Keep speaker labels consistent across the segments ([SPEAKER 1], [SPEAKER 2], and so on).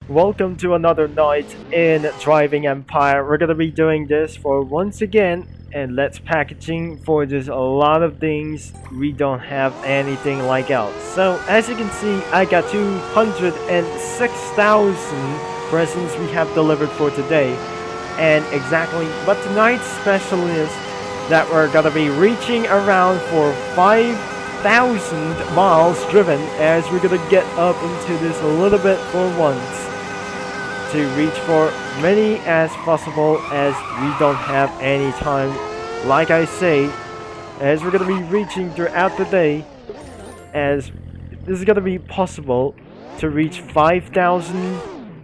[SPEAKER 1] Welcome to another night in Driving Empire. We're gonna be doing this for once again, and let's packaging for just a lot of things we don't have anything like else. So as you can see, I got 206,000 presents we have delivered for today, and exactly what tonight's special is that we're gonna be reaching around for 5,000 miles driven as we're gonna get up into this a little bit for once to reach for many as possible as we don't have any time. Like I say, as we're gonna be reaching throughout the day, as this is gonna be possible to reach 5,000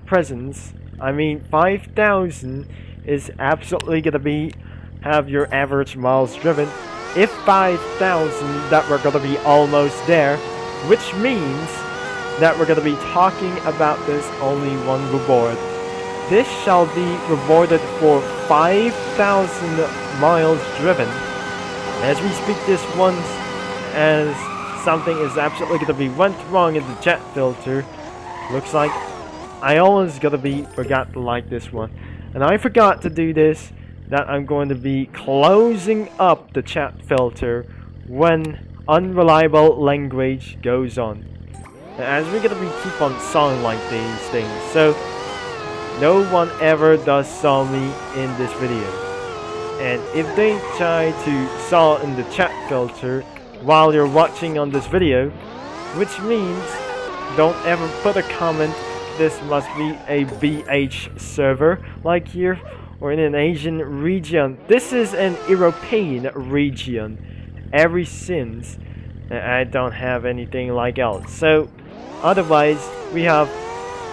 [SPEAKER 1] presents. I mean, 5,000 is absolutely gonna be have your average miles driven. If 5,000, that we're gonna be almost there, which means that we're going to be talking about this only one reward. This shall be rewarded for 5,000 miles driven. As we speak this once, as something is absolutely going to be went wrong in the chat filter. Looks like I almost going to be forgot to like this one. And I forgot to do this, that I'm going to be closing up the chat filter when unreliable language goes on. As we're gonna be keep on sawing like these things, so no one ever does saw me in this video. And if they try to saw in the chat filter while you're watching on this video, which means don't ever put a comment, this must be a BH server like here, or in an Asian region. This is an European region ever since I don't have anything like else. So otherwise, we have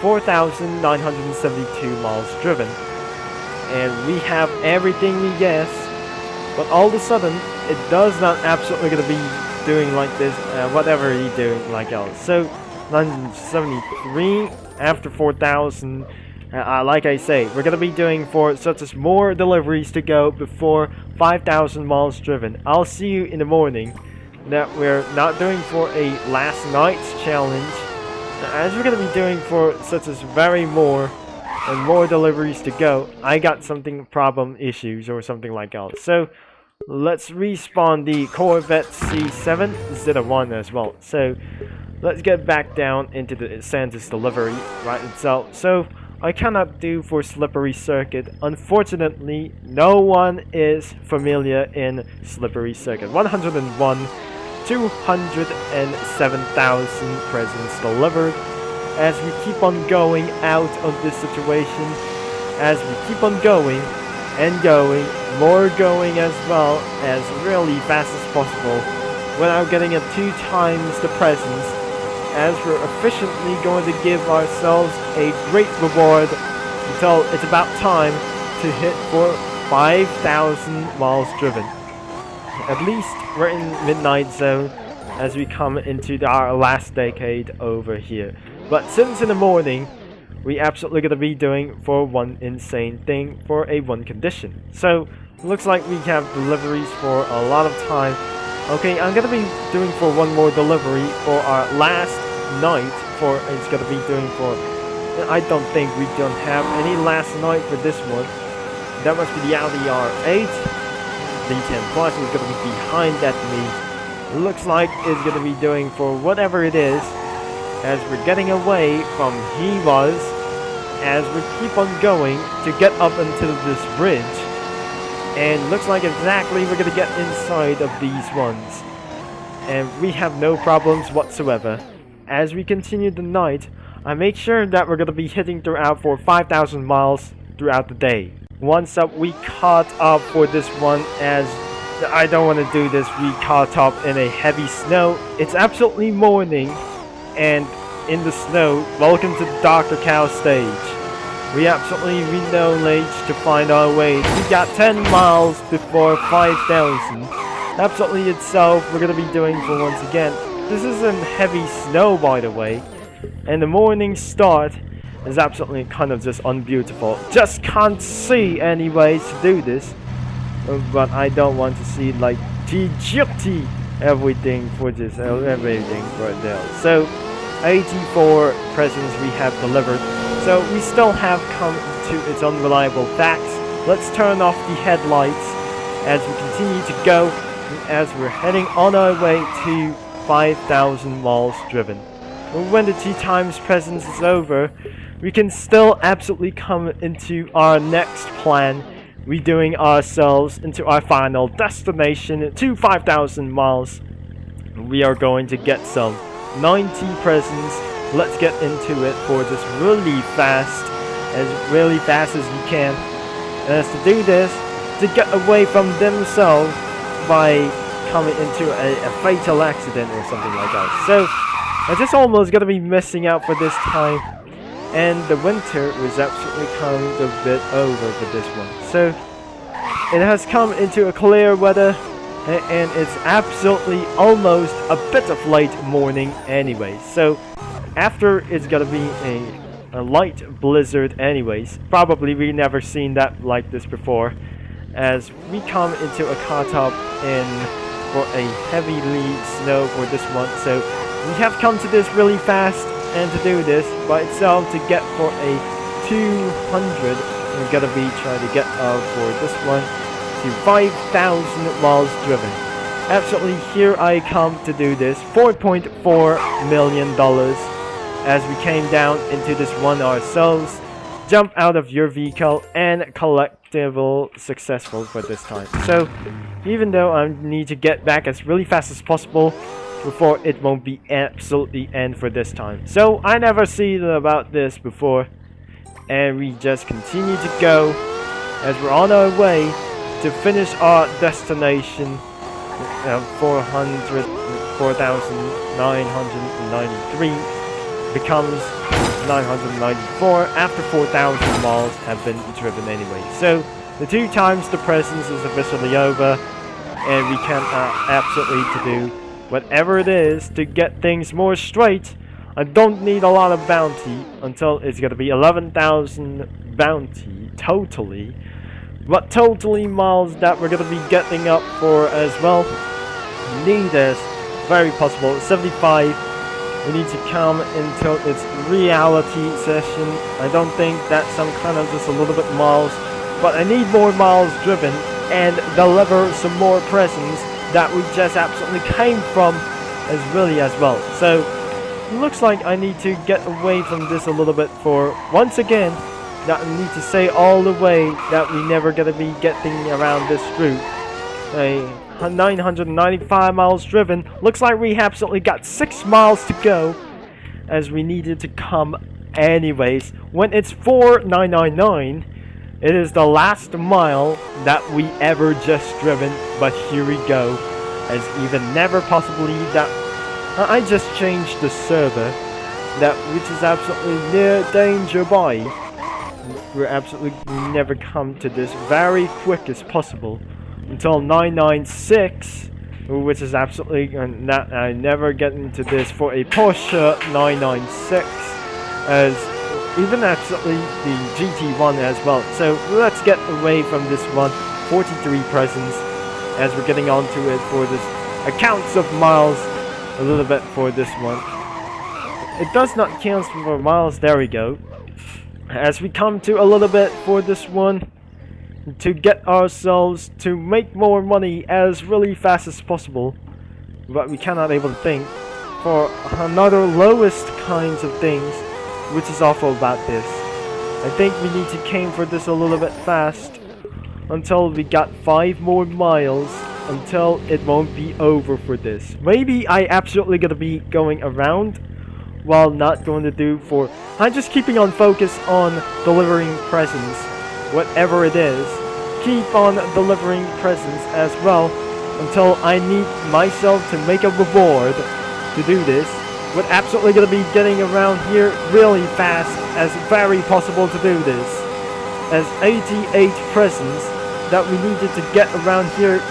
[SPEAKER 1] 4,972 miles driven. And we have everything we guess. But all of a sudden, it does not absolutely gonna be doing like this, whatever you're doing like else. So, 973 after 4,000. Like I say, we're gonna be doing for such as more deliveries to go before 5,000 miles driven. I'll see you in the morning. That we're not doing for a last night's challenge, as we're gonna be doing for such as very more and more deliveries to go. I got something problem issues or something like else. So let's respawn the Corvette C7-1 as well. So let's get back down into the Santa's delivery right itself. So I cannot do for slippery circuit. Unfortunately, no one is familiar in slippery circuit. 101 207,000 presents delivered. As we keep on going out of this situation, as we keep on going and going, more going as well, as really fast as possible, without getting it 2 times the presents, as we're efficiently going to give ourselves a great reward until it's about time to hit for 5,000 miles driven. At least we're in midnight zone as we come into our last decade over here. But since in the morning, we absolutely gonna be doing for one insane thing for a one condition. So looks like we have deliveries for a lot of time. Okay, I'm gonna be doing for one more delivery for our last night. For it's gonna be doing for. I don't think we don't have any last night for this one. That must be the Audi R8. The 10 Plus is going to be behind that me. Looks like it's going to be doing for whatever it is, as we're getting away from he was, as we keep on going to get up into this bridge. And looks like exactly we're going to get inside of these ones. And we have no problems whatsoever. As we continue the night, I make sure that we're going to be hitting throughout for 5,000 miles throughout the day. Once up, we caught up for this one, as I don't want to do this. We caught up in a heavy snow. It's absolutely morning, and in the snow, welcome to the Dr. Cow stage. We absolutely no late to find our way. We got 10 miles before 5,000. Absolutely itself, we're going to be doing for once again. This isn't heavy snow, by the way, and the morning start is absolutely kind of just unbeautiful. Just can't see any ways to do this. But I don't want to see like GGT everything for this, everything right now. So 84 presents we have delivered. So we still have come to its unreliable facts. Let's turn off the headlights as we continue to go, as we're heading on our way to 5,000 miles driven. When the 2 times presence is over, we can still absolutely come into our next plan, redoing ourselves into our final destination to 5,000 miles. We are going to get some 90 presents. Let's get into it for this really fast as you can. And as to do this, to get away from themselves by coming into a fatal accident or something like that. So I just almost gonna be missing out for this time, and the winter was absolutely kind of a bit over for this one. So it has come into a clear weather, and it's absolutely almost a bit of late morning anyway. So after it's gonna be a light blizzard anyways. Probably we never seen that like this before, as we come into a car top in for a heavily snow for this one. So we have come to this really fast, and to do this by itself to get for a 200, we're gonna be trying to get for this one to 5,000 miles driven. Absolutely, here I come to do this. $4.4 million as we came down into this one ourselves. Jump out of your vehicle and collectible successful for this time. So even though I need to get back as really fast as possible before it won't be absolutely end for this time. So I never seen about this before, and we just continue to go as we're on our way to finish our destination. 4,993 becomes 994 after 4,000 miles have been driven anyway. So the 2 times the presence is officially over, and we can absolutely to do whatever it is to get things more straight. I don't need a lot of bounty until it's gonna be 11,000 bounty totally. What totally miles that we're gonna be getting up for as well? Need is very possible. 75. We need to come until its reality session. I don't think that's some kind of just a little bit miles, but I need more miles driven and deliver some more presents that we just absolutely came from as well. So it looks like I need to get away from this a little bit for once again. That I need to say all the way that we never gonna be getting around this route. 995 miles driven. Looks like we absolutely got 6 miles to go, as we needed to come anyways. When it's 4,999, it is the last mile that we ever just driven. But here we go, as even never possibly that I just changed the server, that which is absolutely near danger by. We're absolutely never come to this very quick as possible until 996, which is absolutely not. I never get into this for a Porsche 996, as even absolutely the GT1 as well. So let's get away from this one. 43 presents as we're getting onto it for this accounts of miles a little bit for this one. It does not count for miles. There we go. As we come to a little bit for this one, to get ourselves to make more money as really fast as possible, but we cannot able to think for another lowest kinds of things, which is awful about this. I think we need to came for this a little bit fast until we got 5 more miles until it won't be over for this. Maybe I absolutely gonna be going around while not going to do for. I'm just keeping on focus on delivering presents, whatever it is. Keep on delivering presents as well until I need myself to make a reward to do this. We're absolutely going to be getting around here really fast as very possible to do this. As 88 presents that we needed to get around here,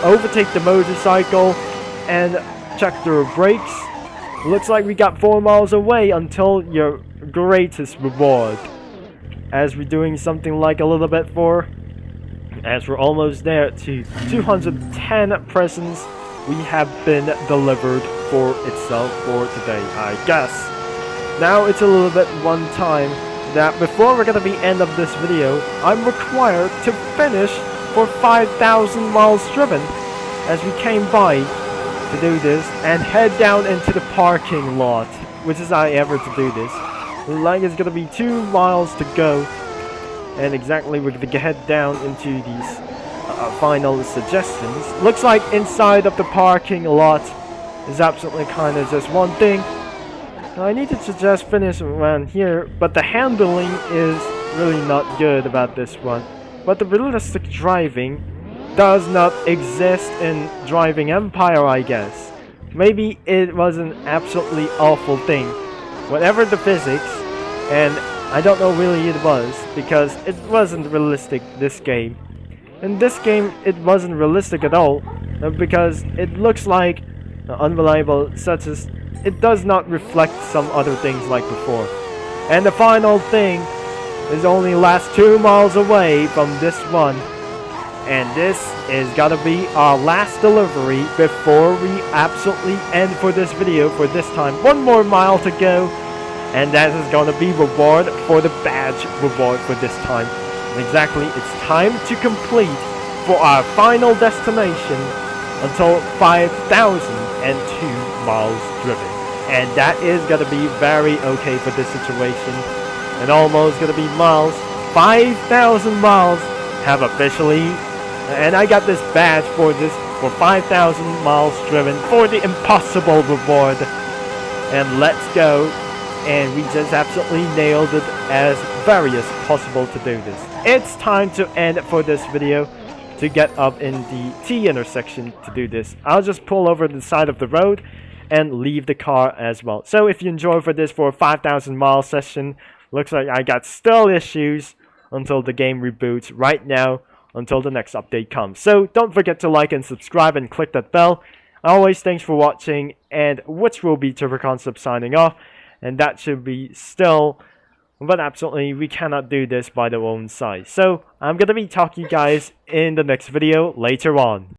[SPEAKER 1] overtake the motorcycle and check the brakes. Looks like we got 4 miles away until your greatest reward. As we're doing something like a little bit for, as we're almost there to 210 presents we have been delivered for itself for today, I guess. Now it's a little bit one time that before we're gonna be end of this video, I'm required to finish for 5,000 miles driven, as we came by to do this and head down into the parking lot, which is I ever to do this. Like it's gonna be 2 miles to go, and exactly we're gonna head down into these final suggestions. Looks like inside of the parking lot is absolutely kind of just one thing. Now, I needed to just finish around here, but the handling is really not good about this one. But the realistic driving does not exist in Driving Empire, I guess. Maybe it was an absolutely awful thing. Whatever the physics, and I don't know really it was, because it wasn't realistic, this game. In this game, it wasn't realistic at all, because it looks like unreliable, such as it does not reflect some other things like before. And the final thing is only last 2 miles away from this one, and this is gotta be our last delivery before we absolutely end for this video for this time. 1 more mile to go, and that is gonna be reward for the badge reward for this time. And exactly, it's time to complete for our final destination until 5,002 miles driven. And that is gonna be very okay for this situation. And almost gonna be miles. 5,000 miles have officially, and I got this badge for this, for 5,000 miles driven for the impossible reward. And let's go. And we just absolutely nailed it as very as possible to do this. It's time to end for this video, to get up in the T intersection to do this. I'll just pull over the side of the road and leave the car as well. So if you enjoyed for this for a 5,000 mile session, looks like I got still issues until the game reboots right now, until the next update comes. So don't forget to like and subscribe and click that bell. Always thanks for watching, and which will be Turbo Concept signing off, and that should be still, but absolutely we cannot do this by their own side. So I'm gonna be talking to you guys in the next video later on.